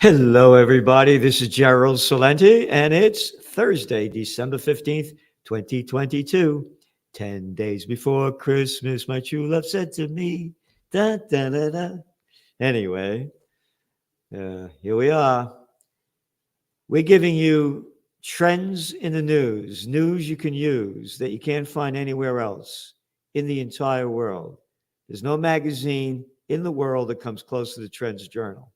Hello, everybody. This is Gerald Salenti, and it's Thursday, December 15th, 2022. 10 days before Christmas, my true love said to me, da da da da. Anyway, here we are. We're giving you trends in the news you can use that you can't find anywhere else in the entire world. There's no magazine in the world that comes close to the Trends Journal.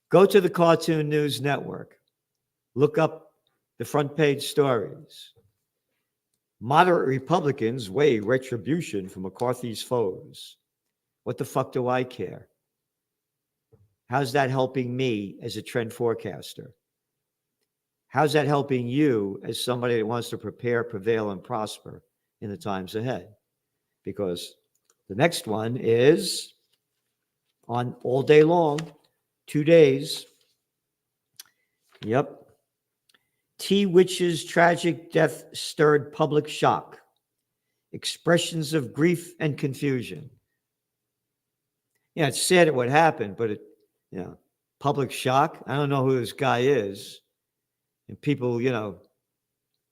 Go to the Cartoon News Network. Look up the front page stories. Moderate Republicans weigh retribution for McCarthy's foes. What the fuck do I care? How's that helping me as a trend forecaster? How's that helping you as somebody that wants to prepare, prevail, and prosper in the times ahead? Because the next one is on all day long, 2 days. Yep. T-Witch's tragic death stirred public shock. Expressions of grief and confusion. Yeah, it's sad at what happened, but public shock. I don't know who this guy is. And people,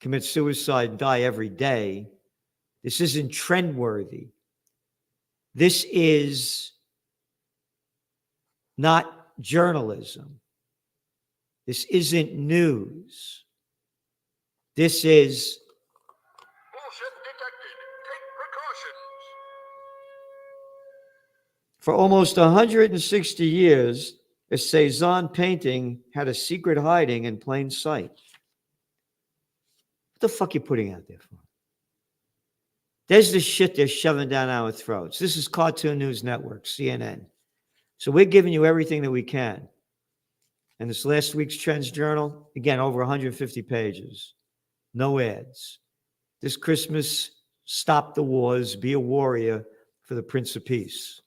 commit suicide and die every day. This isn't trend-worthy. This is not journalism. This isn't news. This is bullshit detected. Take precautions. For almost 160 years, a Cezanne painting had a secret hiding in plain sight. What the fuck are you putting out there for? There's the shit they're shoving down our throats. This is Cartoon News Network, CNN. So we're giving you everything that we can. And this last week's Trends Journal, again, over 150 pages. No ads. This Christmas, stop the wars, be a warrior for the Prince of Peace.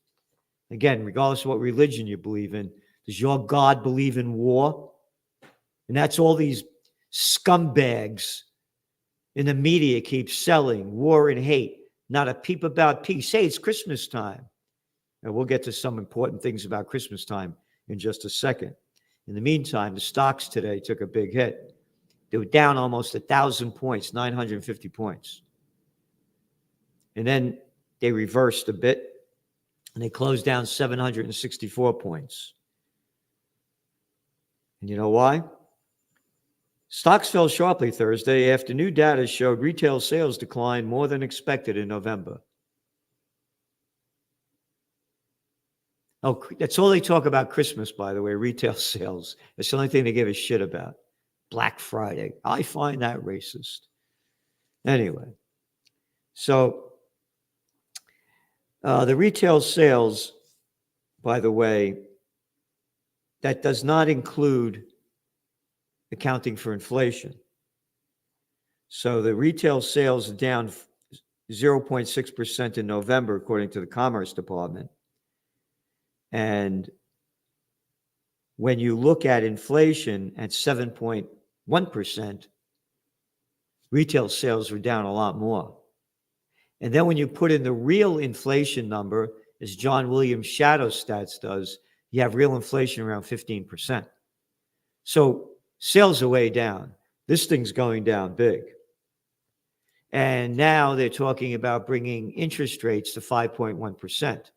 Again, regardless of what religion you believe in, does your God believe in war? And that's all these scumbags in the media keep selling, war and hate, not a peep about peace. Hey, it's Christmas time. And we'll get to some important things about Christmas time in just a second. In the meantime, the stocks today took a big hit. They were down almost 1,000 points, 950 points. And then they reversed a bit, and they closed down 764 points. And you know why? Stocks fell sharply Thursday after new data showed retail sales declined more than expected in November. Oh, that's all they talk about Christmas, by the way, retail sales. It's the only thing they give a shit about. Black Friday. I find that racist. Anyway, so the retail sales, by the way, that does not include accounting for inflation. So the retail sales are down 0.6% in November, according to the Commerce Department. And when you look at inflation at 7.1%, retail sales were down a lot more. And then when you put in the real inflation number, as John Williams Shadow Stats does, you have real inflation around 15%. So sales are way down. This thing's going down big. And now they're talking about bringing interest rates to 5.1%.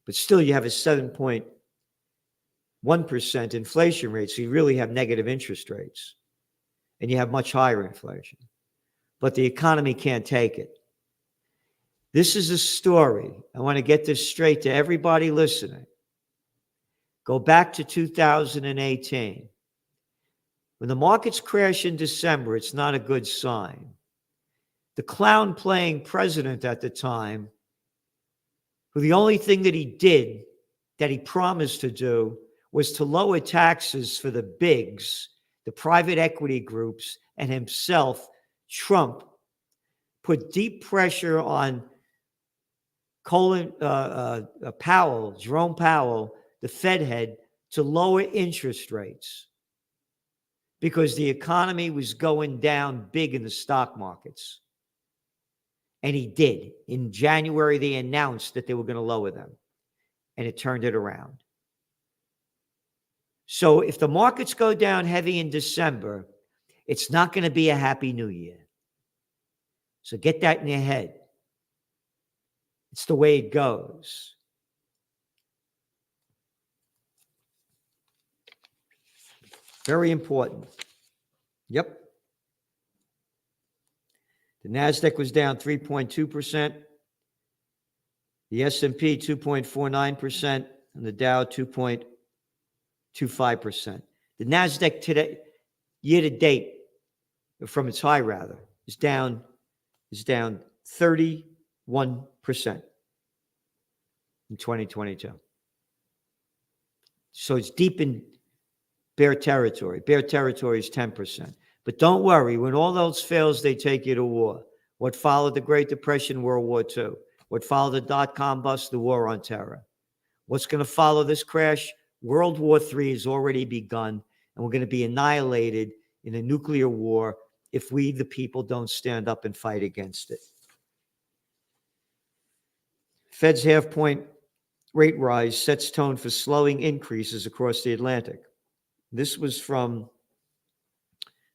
But still, you have a 7.1% inflation rate, so you really have negative interest rates. And you have much higher inflation. But the economy can't take it. This is a story. I want to get this straight to everybody listening. Go back to 2018. When the markets crash in December, it's not a good sign. The clown playing president at the time, who the only thing that he did, that he promised to do, was to lower taxes for the bigs, the private equity groups, and himself, Trump, put deep pressure on Jerome Powell, the Fed head, to lower interest rates because the economy was going down big in the stock markets. And he did. In January, they announced that they were going to lower them. And it turned it around. So if the markets go down heavy in December, it's not going to be a happy new year. So get that in your head. It's the way it goes. Very important. Yep. The NASDAQ was down 3.2%. The S&P 2.49%, and the Dow 2.25%. The NASDAQ today, year to date, from its high rather, is down 31% in 2022. So it's deep in bear territory. Bear territory is 10%. But don't worry, when all else fails, they take you to war. What followed the Great Depression, World War II. What followed the dot-com bust, the war on terror. What's going to follow this crash? World War III has already begun, and we're going to be annihilated in a nuclear war if we, the people, don't stand up and fight against it. Fed's half-point rate rise sets tone for slowing increases across the Atlantic. This was from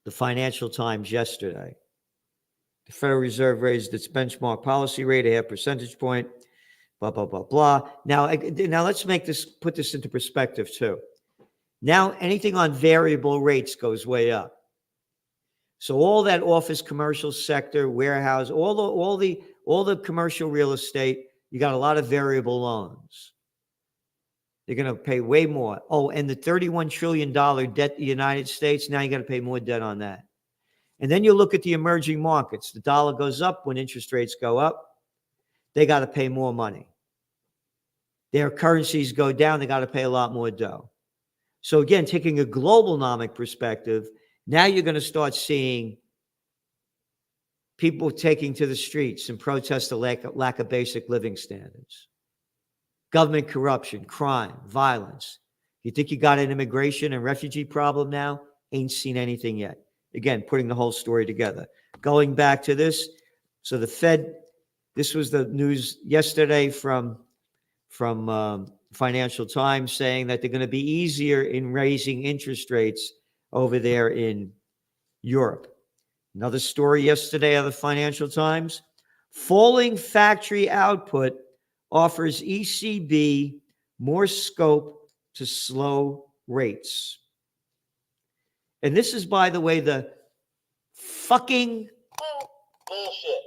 the Financial Times yesterday. The Federal Reserve raised its benchmark policy rate a half percentage point, blah, blah, blah, blah. Now let's put this into perspective too. Now anything on variable rates goes way up. So all that office, commercial sector, warehouse, all the commercial real estate, you got a lot of variable loans. They're going to pay way more. Oh, and the $31 trillion debt the United States, now you got to pay more debt on that. And then you look at the emerging markets. The dollar goes up when interest rates go up. They got to pay more money. Their currencies go down. They got to pay a lot more dough. So again, taking a globalnomic perspective, now you're going to start seeing people taking to the streets and protest the lack of basic living standards. Government corruption, crime, violence. You think you got an immigration and refugee problem now? Ain't seen anything yet. Again, putting the whole story together. Going back to this, so the Fed, this was the news yesterday from Financial Times saying that they're going to be easier in raising interest rates over there in Europe. Another story yesterday of the Financial Times. Falling factory output offers ECB more scope to slow rates. And this is, by the way, the fucking bullshit.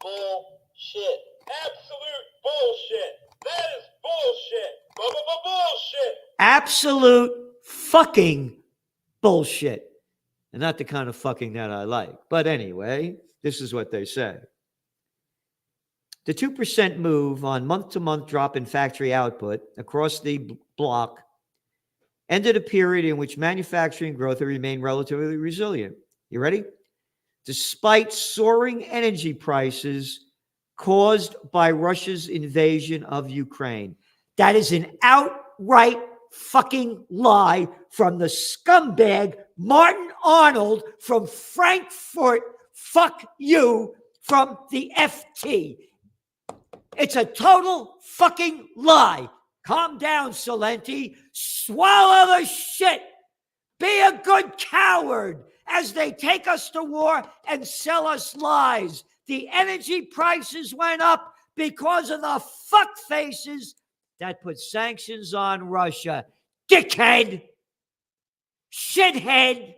Bullshit. Absolute bullshit. That is bullshit. Bullshit. absolute fucking bullshit. And not the kind of fucking that I like. But anyway, this is what they say. The 2% move on month-to-month drop in factory output across the bloc ended a period in which manufacturing growth had remained relatively resilient. You ready? Despite soaring energy prices caused by Russia's invasion of Ukraine. That is an outright fucking lie from the scumbag Martin Arnold from Frankfurt. Fuck you from the FT. It's a total fucking lie. Calm down, Salenti. Swallow the shit. Be a good coward as they take us to war and sell us lies. The energy prices went up because of the fuckfaces that put sanctions on Russia. Dickhead. Shithead.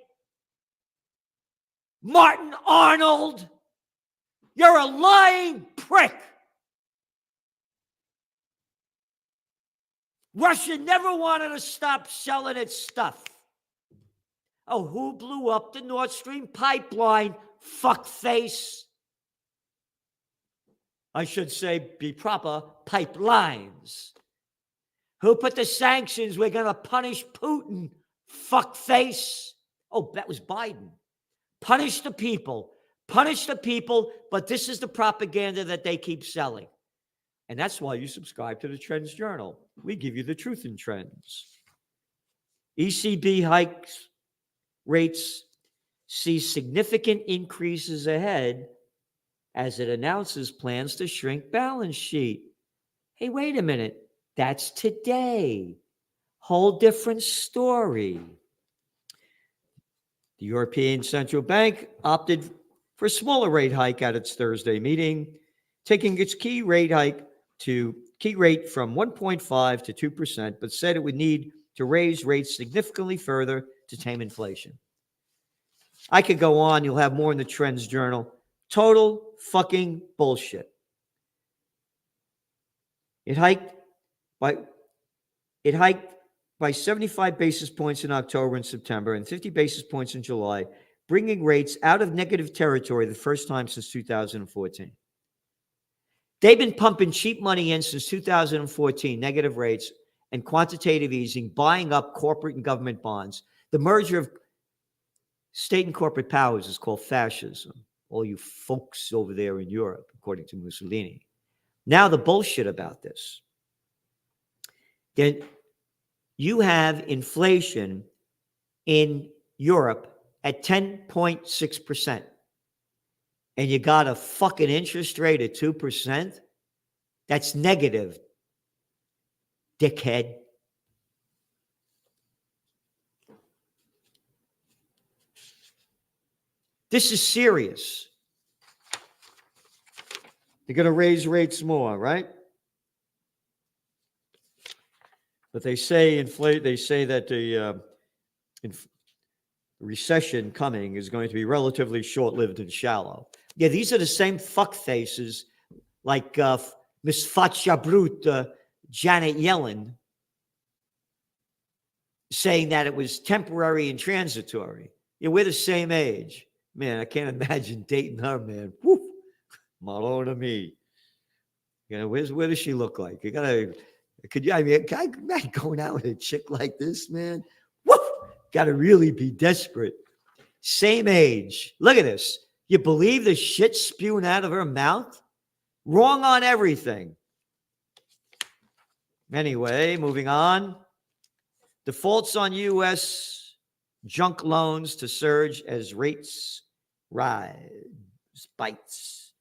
Martin Arnold. You're a lying prick. Russia never wanted to stop selling its stuff. Oh, who blew up the Nord Stream pipeline? Fuckface. I should say, be proper, pipelines. Who put the sanctions? We're going to punish Putin. Fuckface. Oh, that was Biden. Punish the people. Punish the people, but this is the propaganda that they keep selling. And that's why you subscribe to the Trends Journal. We give you the truth in trends. ECB hikes rates see significant increases ahead as it announces plans to shrink balance sheet. Hey, wait a minute. That's today. Whole different story. The European Central Bank opted for a smaller rate hike at its Thursday meeting, taking its key rate from 1.5 to 2%, but said it would need to raise rates significantly further to tame inflation. I could go on. You'll have more in the Trends Journal. Total fucking bullshit. It hiked by 75 basis points in October and September and 50 basis points in July, bringing rates out of negative territory the first time since 2014. They've been pumping cheap money in since 2014, negative rates and quantitative easing, buying up corporate and government bonds. The merger of state and corporate powers is called fascism. All you folks over there in Europe, according to Mussolini. Now the bullshit about this. Then you have inflation in Europe at 10.6%. And you got a fucking interest rate at 2%. That's negative, dickhead. This is serious. They're going to raise rates more, right? But they say that the recession coming is going to be relatively short-lived and shallow. Yeah, these are the same fuckfaces like Miss Fatsha Brute, Janet Yellen, saying that it was temporary and transitory. Yeah, we're the same age. Man, I can't imagine dating her, man. Woo! Malo to me. You know, what does she look like? You gotta, going out with a chick like this, man? Woo! Gotta really be desperate. Same age. Look at this. You believe the shit spewing out of her mouth? Wrong on everything. Anyway, moving on. Defaults on U.S. junk loans to surge as rates rise. Bites.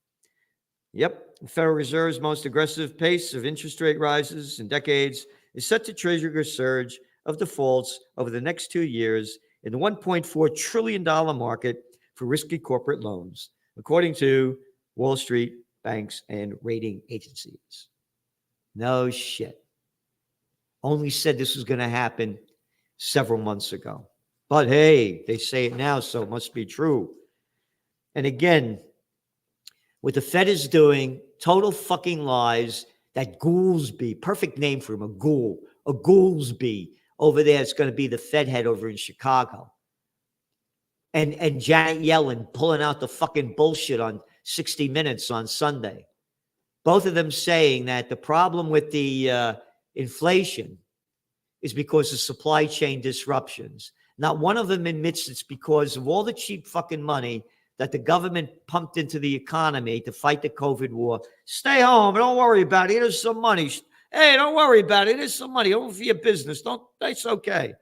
Yep. The Federal Reserve's most aggressive pace of interest rate rises in decades is set to trigger a surge of defaults over the next 2 years in the $1.4 trillion market for risky corporate loans, according to Wall Street banks and rating agencies. No shit. Only said this was going to happen several months ago. But hey, they say it now, so it must be true. And again, what the Fed is doing, total fucking lies. That Goolsbee, perfect name for him, a Goolsbee over there. It's going to be the Fed head over in Chicago. And Janet Yellen pulling out the fucking bullshit on 60 Minutes on Sunday. Both of them saying that the problem with the inflation is because of supply chain disruptions. Not one of them admits it's because of all the cheap fucking money that the government pumped into the economy to fight the COVID war. Stay home. Don't worry about it. Here's some money. Hey, don't worry about it. Here's some money. Over for your business. That's okay.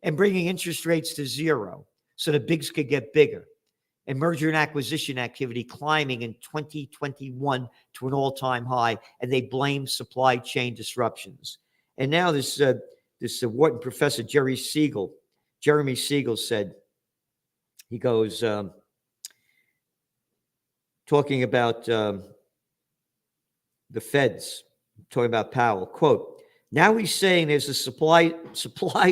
And bringing interest rates to zero so the bigs could get bigger. And merger and acquisition activity climbing in 2021 to an all-time high. And they blame supply chain disruptions. And now this Wharton professor, Jeremy Siegel said, he goes, talking about the Feds, talking about Powell, quote, now he's saying there's a supply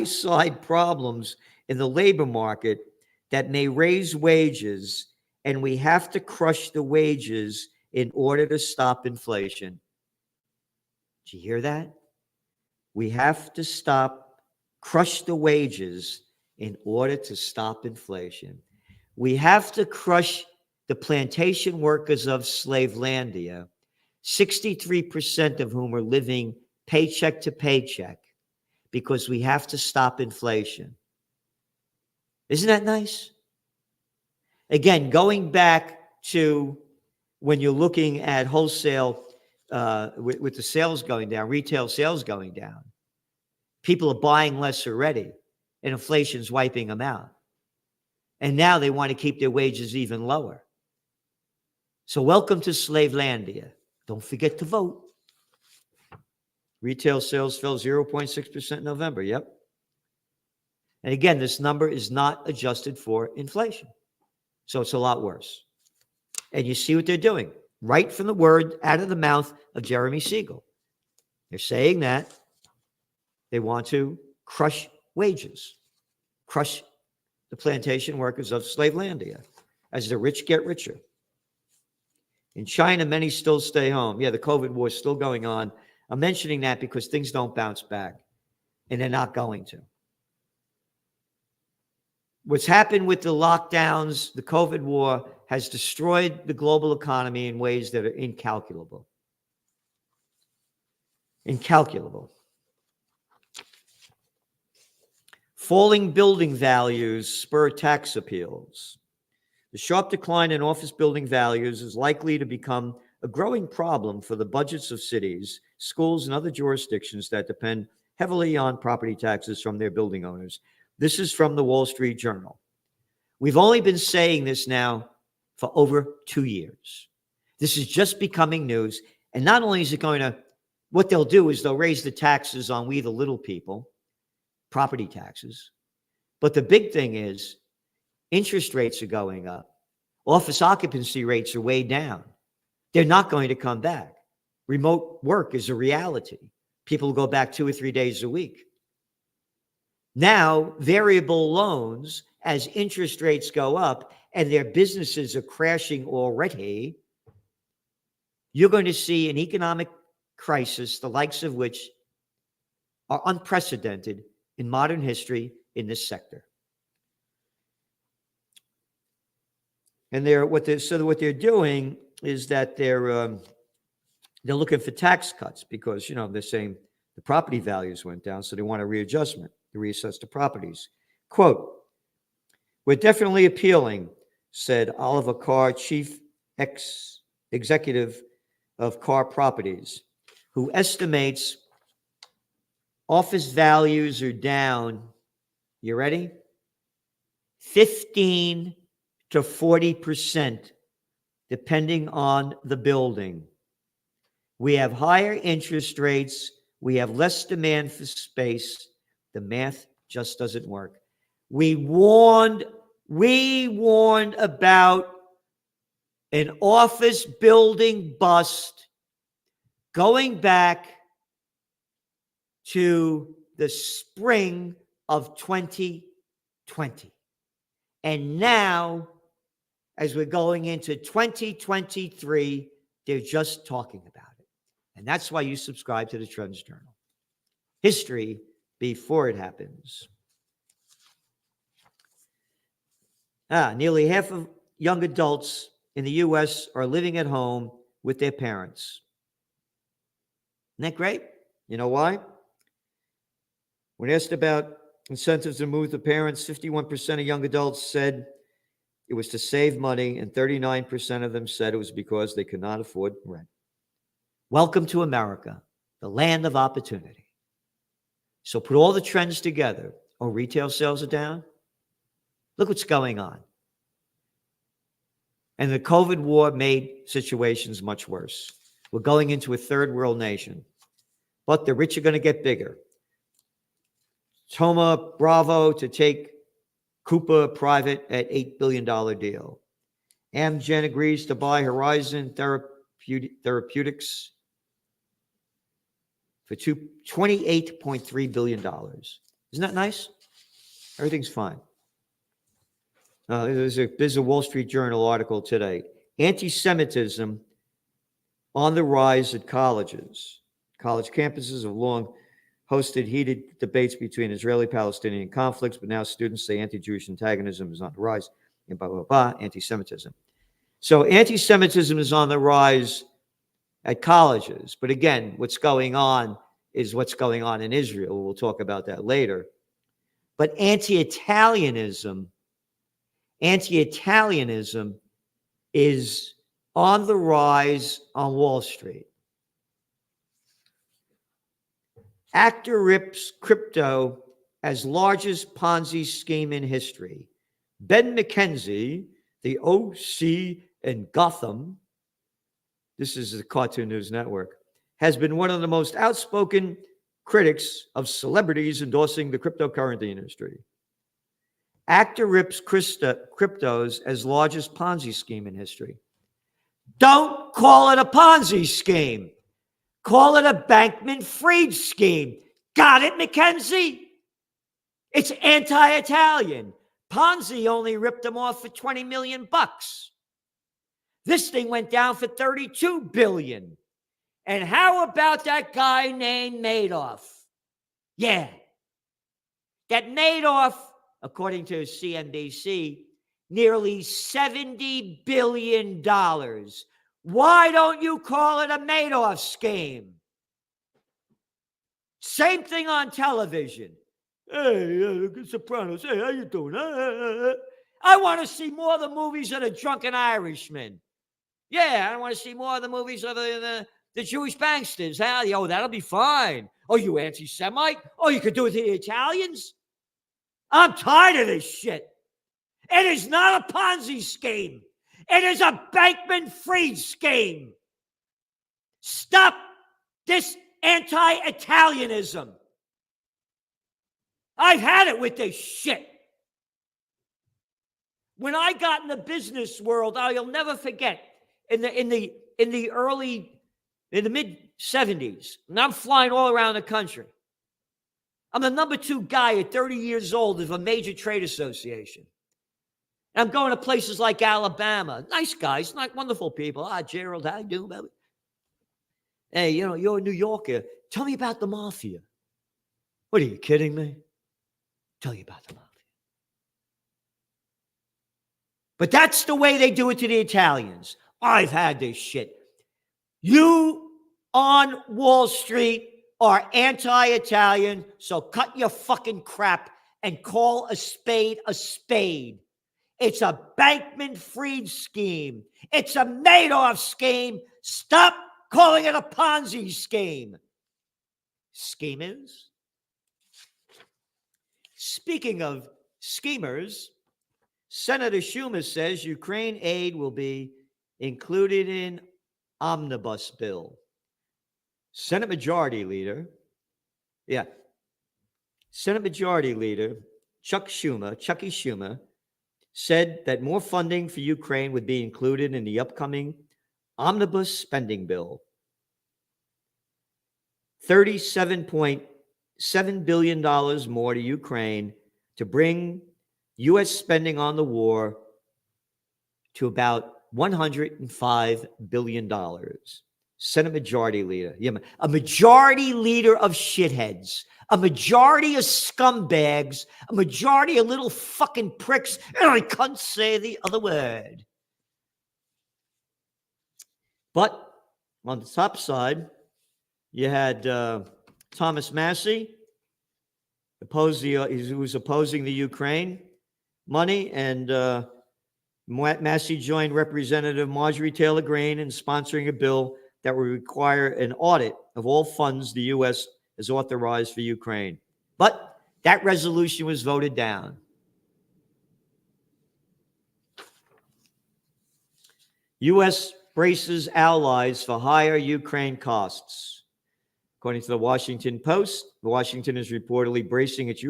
side problems in the labor market that may raise wages, and we have to crush the wages in order to stop inflation. Did you hear that? We have to crush the wages in order to stop inflation. We have to crush the plantation workers of Slavelandia, 63% of whom are living paycheck to paycheck, because we have to stop inflation. Isn't that nice? Again, going back to when you're looking at wholesale, with the sales going down, retail sales going down, people are buying less already, and inflation's wiping them out. And now they want to keep their wages even lower. So welcome to Slavelandia. Don't forget to vote. Retail sales fell 0.6% in November. Yep. And again, this number is not adjusted for inflation. So it's a lot worse. And you see what they're doing right from the word out of the mouth of Jeremy Siegel. They're saying that they want to crush wages, crush the plantation workers of Slavelandia as the rich get richer. In China, many still stay home. Yeah, the COVID war is still going on. I'm mentioning that because things don't bounce back, and they're not going to. What's happened with the lockdowns, the COVID war, has destroyed the global economy in ways that are incalculable. Incalculable. Falling building values spur tax appeals. The sharp decline in office building values is likely to become a growing problem for the budgets of cities, schools, and other jurisdictions that depend heavily on property taxes from their building owners. This is from the Wall Street Journal. We've only been saying this now for over 2 years. This is just becoming news. And not only is it going to, what they'll do is they'll raise the taxes on we the little people, property taxes. But the big thing is interest rates are going up. Office occupancy rates are way down. They're not going to come back. Remote work is a reality. People go back 2 or 3 days a week. Now, variable loans, as interest rates go up and their businesses are crashing already, you're going to see an economic crisis, the likes of which are unprecedented in modern history in this sector. And what they're doing is that they're looking for tax cuts because, they're saying the property values went down, so they want a readjustment to reassess the properties. Quote, "We're definitely appealing," said Oliver Carr, chief executive of Carr Properties, who estimates office values are down, you ready? 15 to 40%, depending on the building. We have higher interest rates. We have less demand for space. The math just doesn't work. We warned about an office building bust going back to the spring of 2020. And now, as we're going into 2023, they're just talking about it. And that's why you subscribe to the Trends Journal. History before it happens. Nearly half of young adults in the U.S. are living at home with their parents. Isn't that great? You know why? When asked about incentives to move to parents, 51% of young adults said it was to save money, and 39% of them said it was because they could not afford rent. Welcome to America, the land of opportunity. So put all the trends together. Oh, retail sales are down? Look what's going on. And the COVID war made situations much worse. We're going into a third world nation. But the rich are going to get bigger. Thoma Bravo to take Coupa private at $8 billion deal. Amgen agrees to buy Horizon Therapeutics for $28.3 billion. Isn't that nice? Everything's fine. There's a Wall Street Journal article today. Anti-Semitism on the rise at colleges. College campuses have long hosted heated debates between Israeli-Palestinian conflicts, but now students say anti-Jewish antagonism is on the rise, and blah, blah, blah, anti-Semitism. So anti-Semitism is on the rise at colleges. But again, what's going on is what's going on in Israel. We'll talk about that later. But anti-Italianism is on the rise on Wall Street. Actor rips crypto as largest Ponzi scheme in history. Ben McKenzie, the OC in Gotham, this is the Cartoon News Network, has been one of the most outspoken critics of celebrities endorsing the cryptocurrency industry. Actor rips cryptos as largest Ponzi scheme in history. Don't call it a Ponzi scheme. Call it a Bankman-Fried scheme. Got it, Mackenzie? It's anti-Italian. Ponzi only ripped them off for 20 million bucks. This thing went down for 32 billion. And how about that guy named Madoff? Yeah. That Madoff, according to CNBC, nearly $70 billion. Why don't you call it a Madoff scheme? Same thing on television. Hey, Sopranos, hey, how you doing? I want to see more of the movies of the drunken Irishman. Yeah, I want to see more of the movies of the Jewish banksters. Oh, that'll be fine. Oh, you anti-Semite? Oh, you could do it to the Italians? I'm tired of this shit. It is not a Ponzi scheme. It is a Bankman-Fried scheme. Stop this anti-Italianism. I've had it with this shit. When I got in the business world, I'll never forget, in the mid-70s, and I'm flying all around the country. I'm the number 2 guy at 30 years old of a major trade association. I'm going to places like Alabama. Nice guys, like wonderful people. Gerald, how you doing, baby? Hey, you're a New Yorker. Tell me about the mafia. What, are you kidding me? Tell you about the mafia. But that's the way they do it to the Italians. I've had this shit. You on Wall Street are anti-Italian, so cut your fucking crap and call a spade a spade. It's a Bankman-Fried scheme. It's a Madoff scheme. Stop calling it a Ponzi scheme. Schemers. Speaking of schemers, Senator Schumer says Ukraine aid will be included in omnibus bill. Senate Majority Leader Chucky Schumer, said that more funding for Ukraine would be included in the upcoming omnibus spending bill. $37.7 billion more to Ukraine to bring U.S. spending on the war to about $105 billion. Senate Majority Leader. Yeah, a majority leader of shitheads. A majority of scumbags. A majority of little fucking pricks. And I can't say the other word. But on the top side, you had Thomas Massie, who was opposing the Ukraine money, and Massie joined Representative Marjorie Taylor Greene in sponsoring a bill that would require an audit of all funds the U.S. has authorized for Ukraine. But that resolution was voted down. U.S. braces allies for higher Ukraine costs. According to the Washington Post, Washington is reportedly bracing its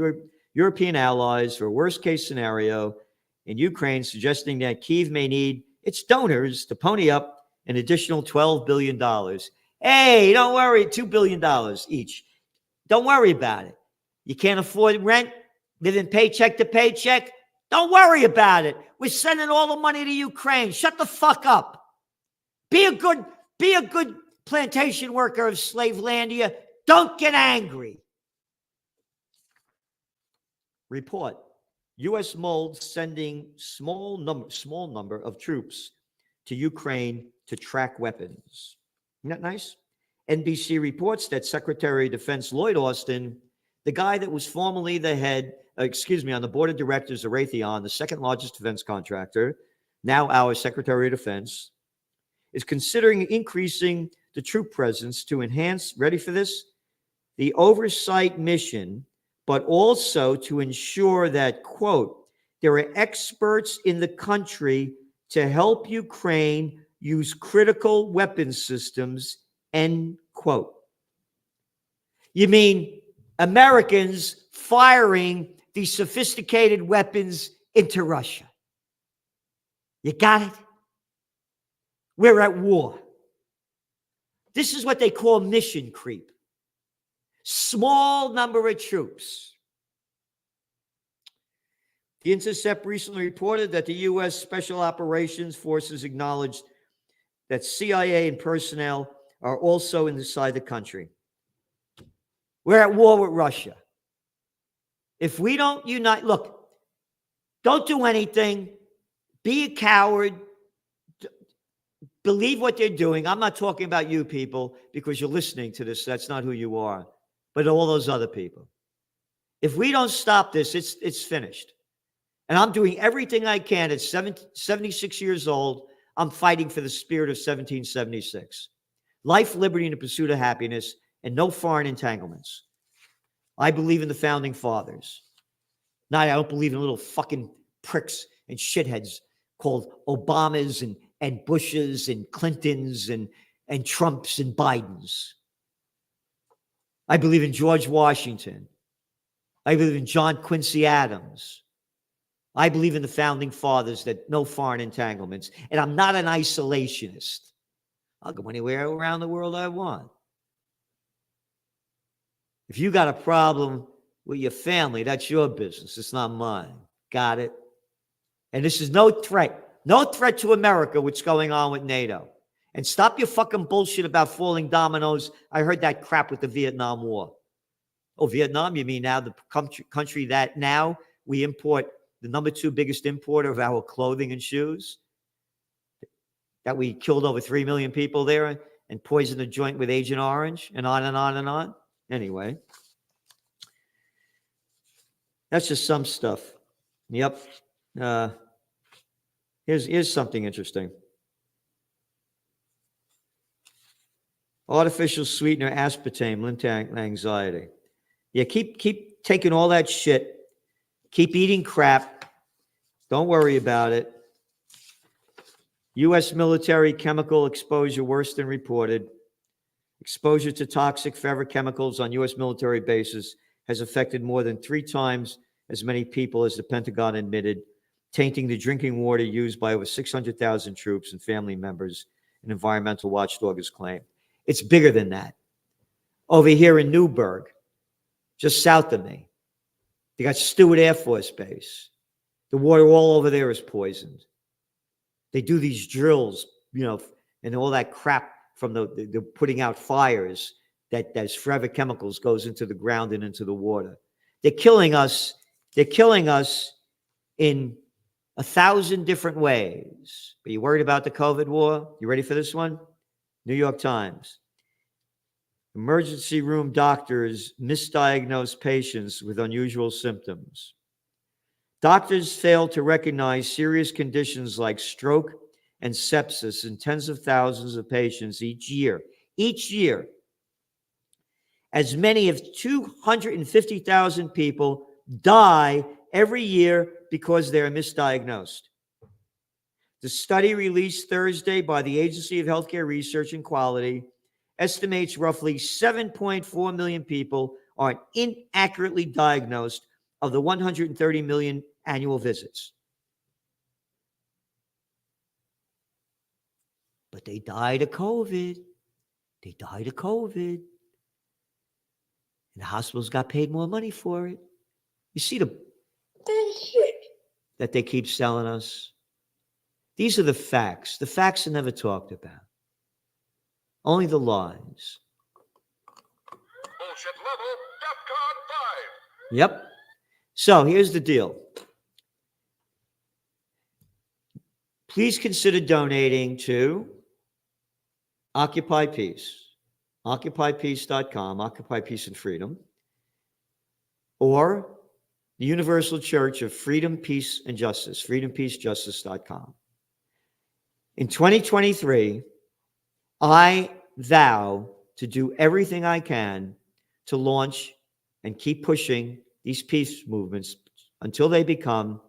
European allies for a worst-case scenario in Ukraine, suggesting that Kyiv may need its donors to pony up an additional $12 billion. Hey, don't worry, $2 billion each. Don't worry about it. You can't afford rent, living paycheck to paycheck? Don't worry about it. We're sending all the money to Ukraine. Shut the fuck up. Be a good plantation worker of Slavelandia. Don't get angry. Report. U.S. molds sending small number of troops to Ukraine to track weapons. Isn't that nice? NBC reports that Secretary of Defense Lloyd Austin, the guy that was formerly the head, on the board of directors of Raytheon, the second largest defense contractor, now our Secretary of Defense, is considering increasing the troop presence to enhance, ready for this, the oversight mission, but also to ensure that, quote, there are experts in the country to help Ukraine use critical weapon systems, end quote. You mean Americans firing these sophisticated weapons into Russia. You got it? We're at war. This is what they call mission creep. Small number of troops. The Intercept recently reported that the U.S. Special Operations Forces acknowledged that CIA and personnel are also inside the country. We're at war with Russia. If we don't unite, look, don't do anything. Be a coward. Believe what they're doing. I'm not talking about you people because you're listening to this. That's not who you are. But all those other people. If we don't stop this, it's finished. And I'm doing everything I can at 76 years old. I'm fighting for the spirit of 1776. Life, liberty, and the pursuit of happiness, and no foreign entanglements. I believe in the founding fathers. Now, I don't believe in little fucking pricks and shitheads called Obamas and Bushes and Clintons and Trumps and Bidens. I believe in George Washington. I believe in John Quincy Adams. I believe in the founding fathers, that no foreign entanglements. And I'm not an isolationist. I'll go anywhere around the world I want. If you got a problem with your family, that's your business. It's not mine. Got it? And this is no threat. No threat to America, what's going on with NATO. And stop your fucking bullshit about falling dominoes. I heard that crap with the Vietnam War. Oh, Vietnam? You mean now the country that now we import, the number 2 biggest importer of our clothing and shoes? That we killed over 3 million people there and poisoned the joint with Agent Orange and on and on and on? Anyway. That's just some stuff. Yep. Here's something interesting. Artificial sweetener aspartame, linked to anxiety. Yeah, keep taking all that shit. Keep eating crap. Don't worry about it. U.S. military chemical exposure worse than reported. Exposure to toxic forever chemicals on U.S. military bases has affected more than 3 times as many people as the Pentagon admitted, tainting the drinking water used by over 600,000 troops and family members, an environmental watchdog has claimed. It's bigger than that. Over here in Newburgh, just south of me, they got Stewart Air Force Base. The water all over there is poisoned. They do these drills, and all that crap from the putting out fires that's forever chemicals goes into the ground and into the water. They're killing us. They're killing us in 1,000 different ways. Are you worried about the COVID war? You ready for this one? New York Times. Emergency room doctors misdiagnose patients with unusual symptoms. Doctors fail to recognize serious conditions like stroke and sepsis in tens of thousands of patients each year. Each year. As many as 250,000 people die every year because they're misdiagnosed. The study released Thursday by the Agency of Healthcare Research and Quality estimates roughly 7.4 million people are inaccurately diagnosed of the 130 million annual visits. But they died of COVID. They died of COVID. And the hospitals got paid more money for it. You see the bullshit that they keep selling us? These are the facts. The facts are never talked about. Only the lies. Bullshit level, DEFCON 5. Yep. So here's the deal. Please consider donating to Occupy Peace. OccupyPeace.com, Occupy Peace and Freedom. Or the Universal Church of Freedom, Peace, and Justice, freedompeacejustice.com. In 2023, I vow to do everything I can to launch and keep pushing these peace movements until they become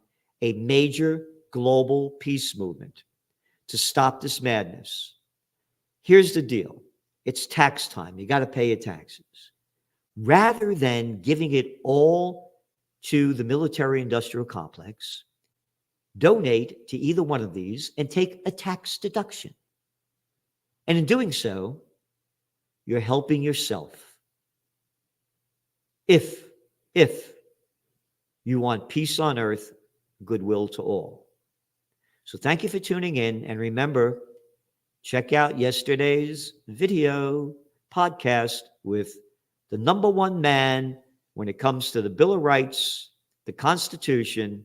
a major global peace movement to stop this madness. Here's the deal. it's tax time. You got to pay your taxes. Rather than giving it all to the military-industrial complex, donate to either one of these and take a tax deduction. And in doing so, you're helping yourself. If you want peace on earth, goodwill to all. So thank you for tuning in. And remember, check out yesterday's video podcast with the number one man when it comes to the Bill of Rights, the Constitution,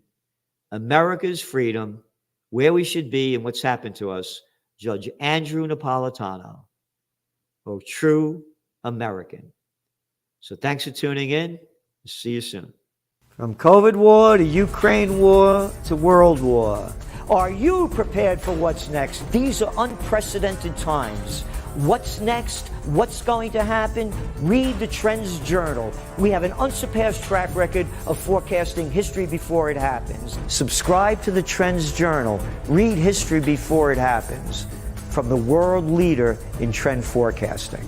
America's freedom, where we should be and what's happened to us, Judge Andrew Napolitano, a true American. So thanks for tuning in. See you soon. From COVID war to Ukraine war to world war. Are you prepared for what's next? These are unprecedented times. What's next? What's going to happen? Read the Trends Journal. We have an unsurpassed track record of forecasting history before it happens. Subscribe to the Trends Journal. Read history before it happens. From the world leader in trend forecasting.